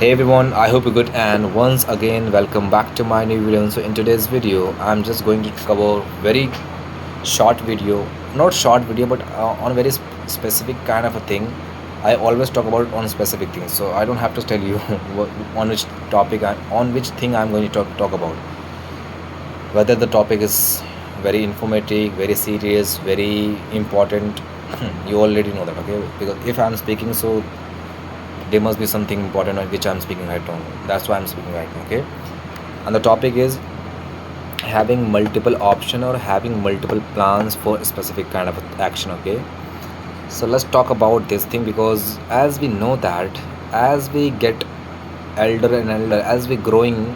Hey everyone, I hope you're good, and once again welcome back to my new video. So in today's video I'm just going to cover very short video, not short video, but on very specific kind of a thing. I always talk about on specific things, so I don't have to tell you on which topic on which thing I'm going to talk about. Whether the topic is very informative, very serious, very important, you already know that, okay? Because if I'm speaking, so there must be something important on which I'm speaking right now. That's why I'm speaking right now, okay? And the topic is having multiple option or having multiple plans for a specific kind of action, okay? So let's talk about this thing, because as we know that as we get elder and elder, as we growing,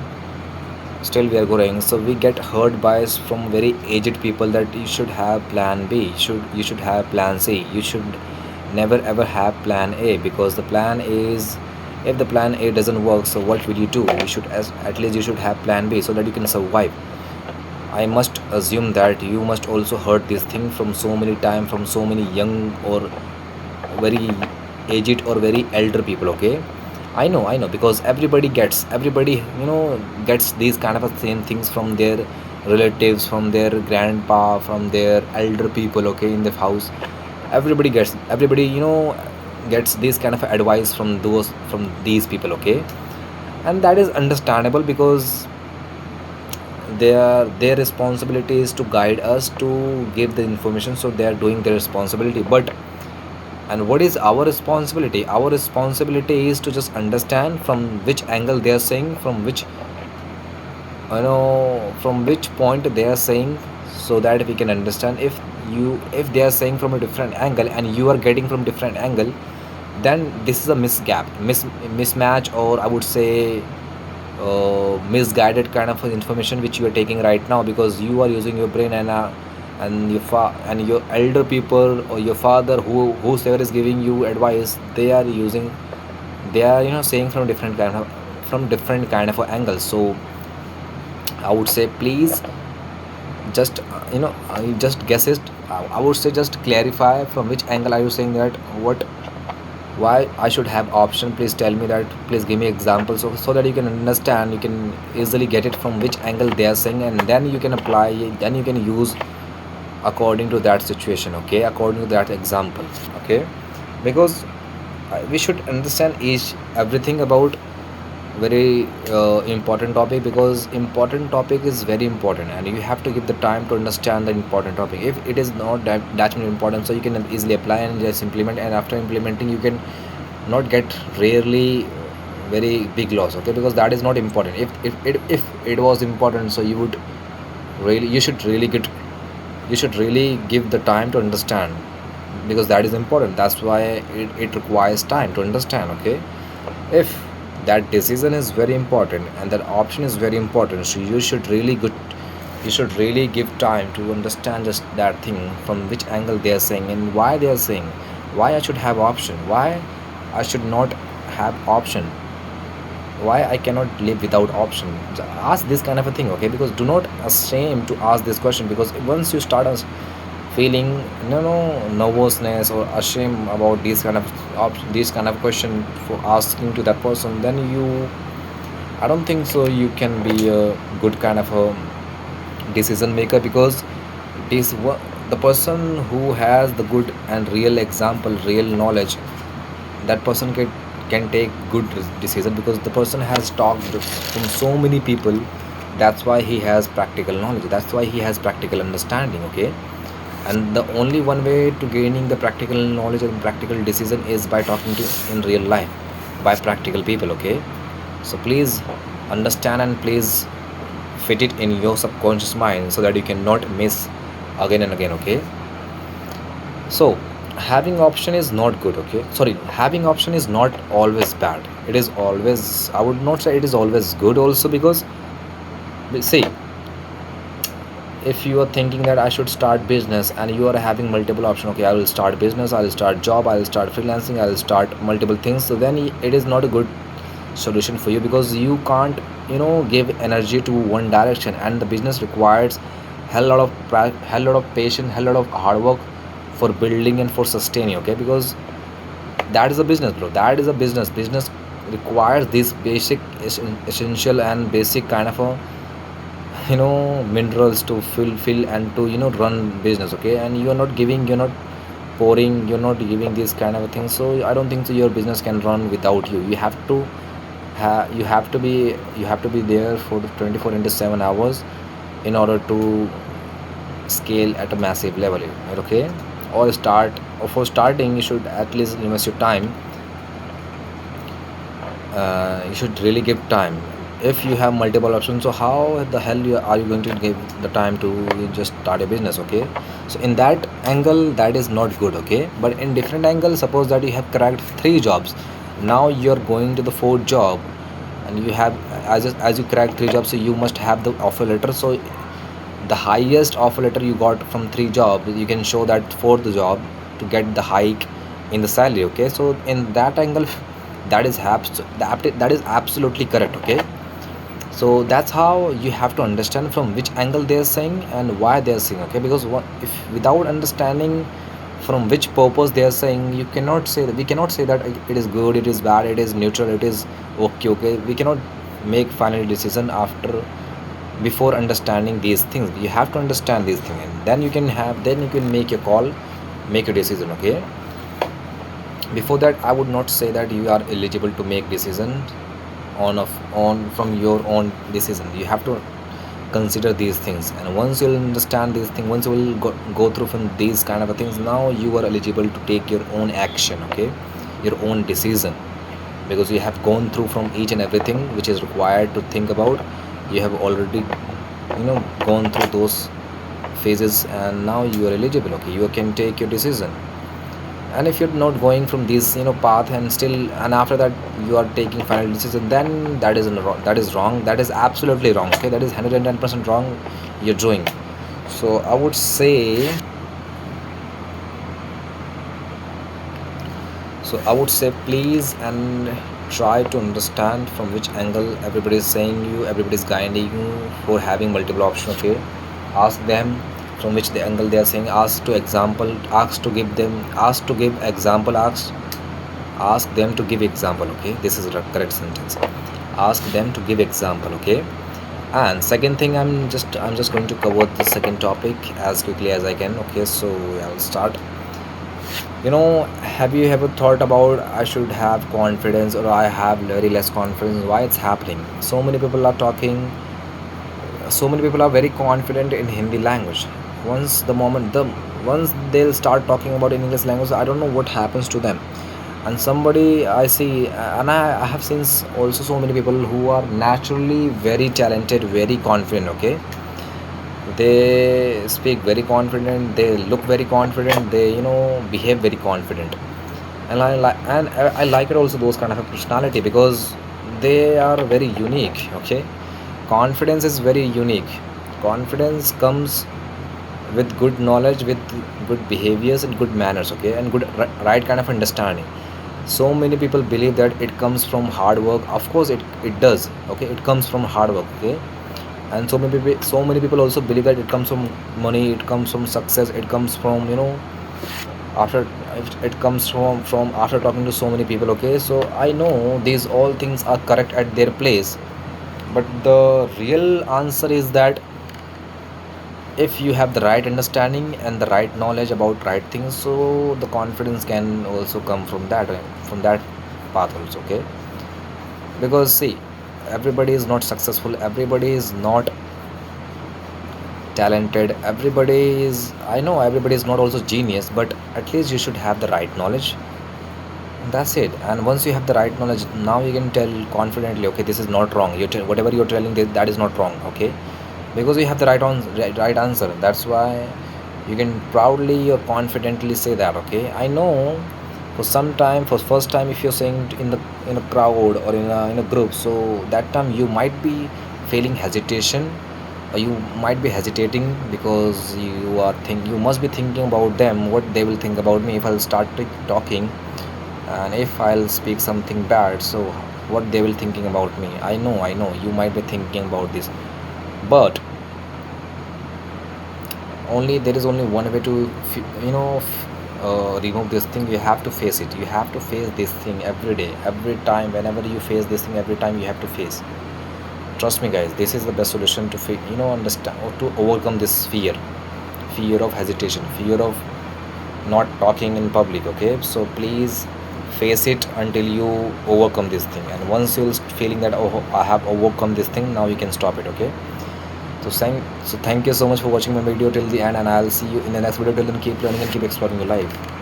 still we are growing, so we get heard by from very aged people that you should have plan B, you should have plan C, you should never ever have plan A, because the plan is, if the plan A doesn't work, so what will you do? You should, as at least you should have plan B so that you can survive. I must assume that you must also heard this thing from so many time, from so many young or very aged or very elder people, okay? I know, because everybody gets these kind of a same things from their relatives, from their grandpa, from their elder people, okay, in the house. Everybody gets this kind of advice from these people, okay? And that is understandable, because their responsibility is to guide us, to give the information, so they are doing their responsibility. But and what is our responsibility? Our responsibility is to just understand from which angle they are saying, from which point they are saying, so that we can understand. If they are saying from a different angle and you are getting from different angle, then this is a mismatch, or I would say misguided kind of information which you are taking right now, because you are using your brain, and your elder people or your father, whosoever is giving you advice, they are saying from different kind of angles. So I would say, please just just guess it. I would say, just clarify from which angle are you saying that, why I should have option. Please tell me that, please give me examples, so that you can understand, you can easily get it from which angle they are saying, and then you can apply, then you can use according to that situation, okay, according to that example, okay? Because we should understand each everything about very important topic, because important topic is very important, and you have to give the time to understand the important topic. If it is not that much important, so you can easily apply and just implement, and after implementing you can not get rarely very big loss, okay? Because that is not important. If it was important, so you should really give the time to understand, because that is important. That's why it requires time to understand, okay? If that decision is very important and that option is very important, so you should really give time to understand just that thing, from which angle they are saying and why they are saying, why I should have option, why I should not have option, why I cannot live without option. Ask this kind of a thing, okay? Because do not ashamed to ask this question, because once you start feeling nervousness or ashamed about these kind of question for asking to that person, then I don't think so you can be a good kind of a decision maker. Because the person who has the good and real example, real knowledge, that person can take good decision, because the person has talked from so many people. That's why he has practical knowledge, that's why he has practical understanding, okay? And the only one way to gaining the practical knowledge and practical decision is by talking to in real life, by practical people, okay? So please understand, and please fit it in your subconscious mind, so that you cannot miss again and again, okay? So having option is not good, okay? Sorry, having option is not always bad. It is always, I would not say it is always good also, because see, if you are thinking that I should start business, and you are having multiple option, okay, I will start business, I will start job, I will start freelancing, I will start multiple things, so then it is not a good solution for you, because you can't give energy to one direction, and the business requires hell lot of patience, hell lot of hard work for building and for sustaining, okay? Because that is a business, bro, that is a business. requires this basic essential and basic kind of a minerals to fill and to run business, okay? And you're not giving, you're not pouring, you're not giving this kind of a thing, so I don't think so your business can run without you. You have to you have to be, you have to be there for the 24 into 7 hours in order to scale at a massive level, right? Okay, or start, or for starting you should at least invest your time. You should really give time. If you have multiple options, so how the hell are you going to give the time to just start a business, okay? So in that angle, that is not good, okay? But in different angle, suppose that you have cracked 3 jobs, now you're going to the 4th job, and you have, as you crack 3 jobs, so you must have the offer letter. So the highest offer letter you got from 3 jobs, you can show that 4th job to get the hike in the salary, okay? So in that angle, that is absolutely correct, okay? So that's how you have to understand from which angle they're saying and why they're saying, okay? Because what if, without understanding from which purpose they are saying, you cannot say that, we cannot say that it is good, it is bad, it is neutral, it is okay, okay? We cannot make final decision after, before understanding these things. You have to understand these things, and then you can have, then you can make a call, make a decision, okay? Before that, I would not say that you are eligible to make decision on from your own decision. You have to consider these things, and once you'll understand these things, once you will go through from these kind of things, now you are eligible to take your own action, okay? Your own decision, because you have gone through from each and everything which is required to think about. You have already gone through those phases, and now you are eligible, okay? You can take your decision. And if you're not going from this path, and still, and after that you are taking final decision, then that is wrong, that is wrong, that is absolutely wrong, okay? That is 110% wrong you're doing. So I would say please and try to understand from which angle everybody is saying you, everybody is guiding you for having multiple options, okay? Ask them from which the angle they are saying. Ask to example, ask to give them, ask to give example, ask them to give example, okay? This is the correct sentence. Ask them to give example, okay? And second thing, I'm just going to cover the second topic as quickly as I can, okay? So I'll start. Have you ever thought about, I should have confidence or I have very less confidence? Why it's happening? So many people are talking, so many people are very confident in Hindi language. Once they'll start talking about in English language, I don't know what happens to them. And somebody I see, and I have seen also so many people who are naturally very talented, very confident, okay? They speak very confident, they look very confident, they behave very confident. And I like it also, those kind of a personality, because they are very unique, okay? Confidence is very unique. Confidence comes with good knowledge, with good behaviors and good manners, okay? And good right kind of understanding. So many people believe that it comes from hard work. Of course it does, okay? It comes from hard work, okay? And so many people also believe that it comes from money, it comes from success, it comes from after it comes from after talking to so many people, okay? So I know these all things are correct at their place, but the real answer is that if you have the right understanding and the right knowledge about right things, so the confidence can also come from that path also, okay? Because see, everybody is not successful, everybody is not talented, everybody is, I know everybody is not also genius, but at least you should have the right knowledge. That's it. And once you have the right knowledge, now you can tell confidently, okay, this is not wrong, whatever you're telling, that is not wrong, okay? Because you have the right answer. That's why you can proudly or confidently say that, okay? I know for some time, for first time, if you're saying in a crowd or in a group, so that time you might be feeling hesitation, or you might be hesitating, because you must be thinking about them, what they will think about me if I'll start talking, and if I'll speak something bad, so what they will thinking about me. I know you might be thinking about this, but only there is only one way to remove this thing. You have to face it. You have to face this thing every day, every time. Whenever you face this thing, every time you have to face. Trust me, guys. This is the best solution to understand or to overcome this fear of hesitation, fear of not talking in public. Okay, so please face it until you overcome this thing. And once you're feeling that, oh, I have overcome this thing, now you can stop it. Okay. So thank you so much for watching my video till the end, and I'll see you in the next video. Till then, keep learning and keep exploring your life.